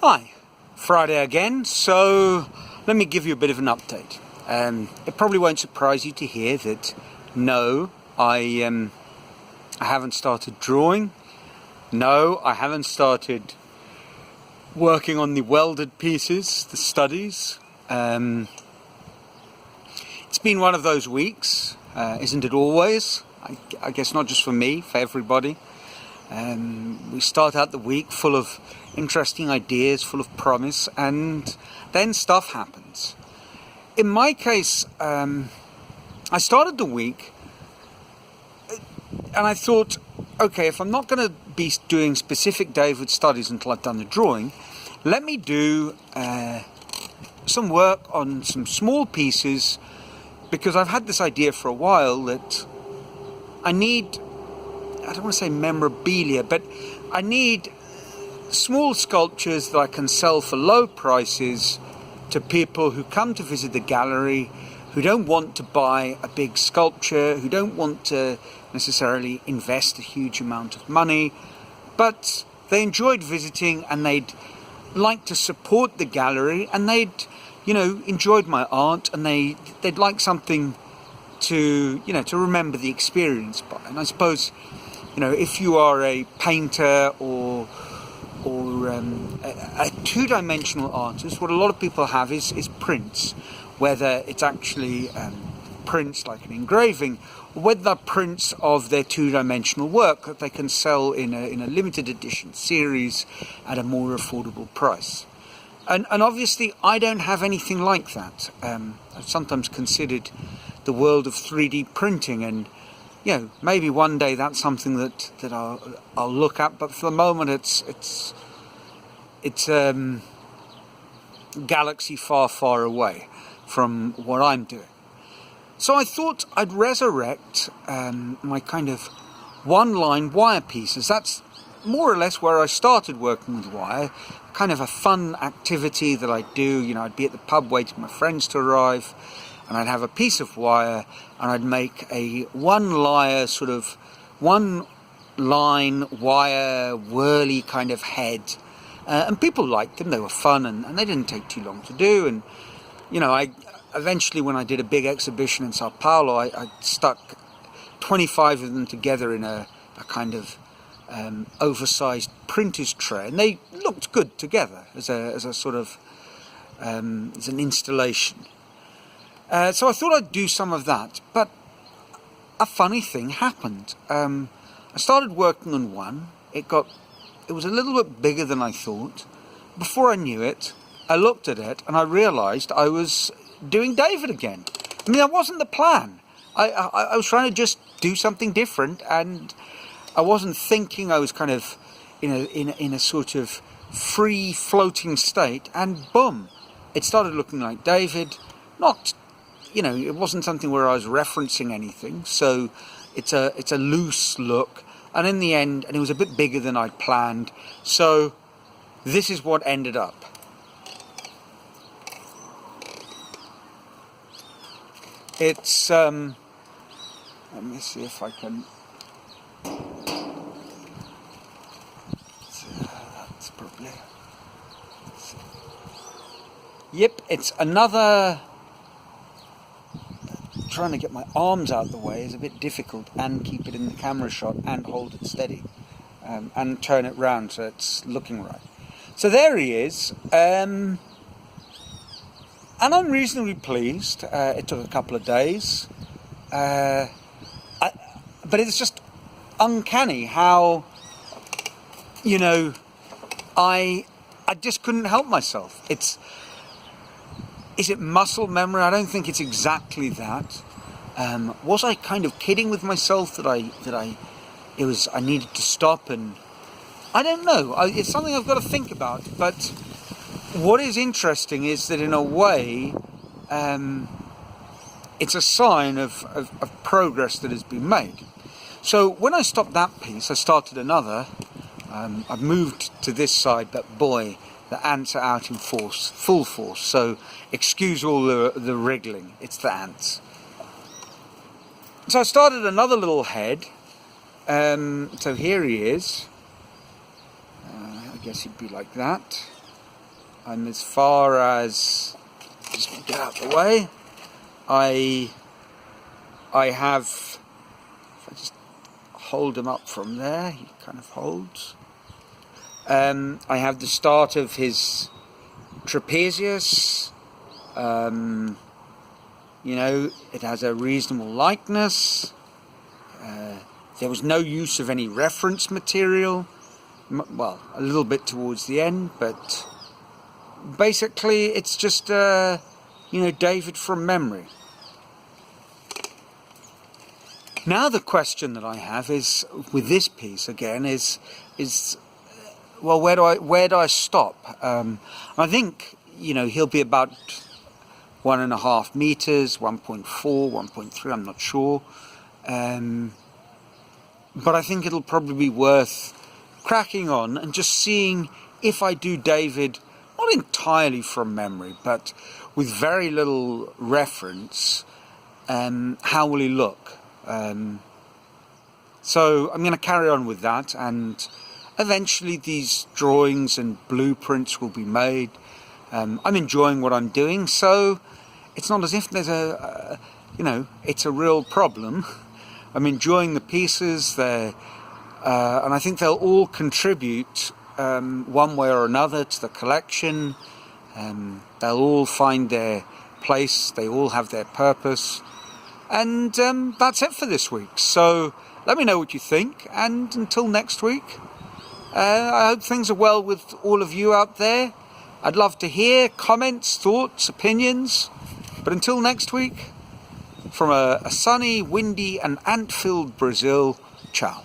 Hi, Friday again, so let me give you a bit of an update. It probably won't surprise you to hear that no, I haven't started drawing. No, I haven't started working on the welded pieces, the studies. It's been one of those weeks, isn't it always? I guess not just for me, for everybody. We start out the week full of interesting ideas, full of promise, and then stuff happens. In my case, I started the week and I thought, okay, if I'm not going to be doing specific David studies until I've done the drawing, let me do some work on some small pieces, because I've had this idea for a while that I don't want to say memorabilia, but I need small sculptures that I can sell for low prices to people who come to visit the gallery, who don't want to buy a big sculpture, who don't want to necessarily invest a huge amount of money, but they enjoyed visiting and they'd like to support the gallery, and they'd, enjoyed my art, and they'd like something to remember the experience by. And I suppose, if you are a painter or a two-dimensional artist, what a lot of people have is prints, whether it's actually prints like an engraving, or whether they're prints of their two-dimensional work that they can sell in a limited edition series at a more affordable price. And obviously I don't have anything like that. I've sometimes considered the world of 3D printing, and maybe one day that's something that I'll look at, but for the moment it's galaxy far, far away from what I'm doing. So I thought I'd resurrect my kind of one-line wire pieces. That's more or less where I started working with wire, kind of a fun activity that I do. I'd be at the pub waiting for my friends to arrive, and I'd have a piece of wire, and I'd make a one-line wire whirly kind of head. And people liked them, they were fun, and they didn't take too long to do. And, I eventually, when I did a big exhibition in Sao Paulo, I stuck 25 of them together in a kind of oversized printer's tray, and they looked good together as a sort of, as an installation. So I thought I'd do some of that, but a funny thing happened. I started working on one. It was a little bit bigger than I thought. Before I knew it, I looked at it and I realized I was doing David again. I mean, that wasn't the plan. I was trying to just do something different, and I wasn't thinking. I was kind of in a sort of free floating state, and boom, it started looking like David. Not, it wasn't something where I was referencing anything, so it's a loose look. And in the end, and it was a bit bigger than I'd planned, so this is what ended up. It's, let me see if I can, that's probably, yep, it's another. Trying to get my arms out the way is a bit difficult, and keep it in the camera shot and hold it steady, and turn it round so it's looking right. So there he is, and I'm reasonably pleased. It took a couple of days, but it's just uncanny how I just couldn't help myself. Is it muscle memory? I don't think it's exactly that. Was I kind of kidding with myself that I needed to stop? And I don't know. It's something I've got to think about. But what is interesting is that in a way, it's a sign of progress that has been made. So when I stopped that piece, I started another. I've moved to this side, but boy, the ants are out in full force, so excuse all the wriggling, it's the ants. So I started another little head, so here he is. I guess he'd be like that. I'm as far as, just get out of the way, I have, if I just hold him up from there, he kind of holds. I have the start of his trapezius. You know, it has a reasonable likeness. There was no use of any reference material. Well, a little bit towards the end, but basically it's just, you know, David from memory. Now the question that I have is, with this piece again, is well, where do I stop? I think, you know, he'll be about 1.5 meters, 1.4, 1.3, I'm not sure. But I think it'll probably be worth cracking on and just seeing if I do David, not entirely from memory, but with very little reference, how will he look? So I'm going to carry on with that, and eventually these drawings and blueprints will be made. I'm enjoying what I'm doing, so it's not as if there's you know, it's a real problem. I'm enjoying the pieces there, and I think they'll all contribute one way or another to the collection. They'll all find their place, they all have their purpose, and that's it for this week. So let me know what you think, and until next week, I hope things are well with all of you out there. I'd love to hear comments, thoughts, opinions, but until next week, from a sunny, windy and ant-filled Brazil, ciao.